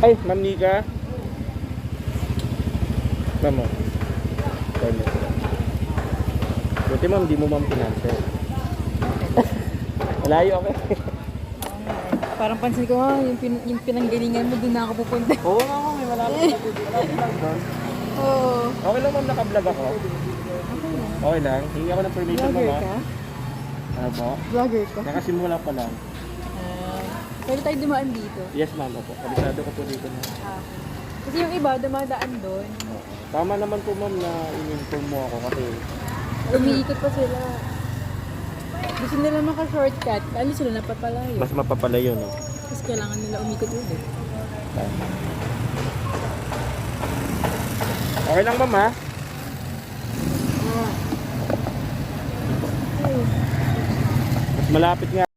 Ay, Ma'am Nika. Ma'am mo. Buti ma'am, di mo ma'am pinansel. Malayo ako. Parang pansin ko nga, yung pinanggalingan mo, doon na ako pupunta. Oo nga ma'am, may malapit lang doon. Oo. Okay lang ma'am, naka-vlog ako. Okay lang, hingi ako ng permission ma'am. Vlogger ka? Ano po? Vlogger ka? Nakasimula pa lang. Pwede tayo dumaan dito. Yes ma'am, opo. Kabisado ko po dito na. Kasi yung iba, dumadaan doon. Tama naman po ma'am na in-inform mo ako kasi Umiikot pa sila. Gusto nila maka-shortcut. Ano sila napapalayo. mas mapapalayo, no? Kasi kailangan nila umikot ulit. Okay lang ma'am ha? Mas malapit nga.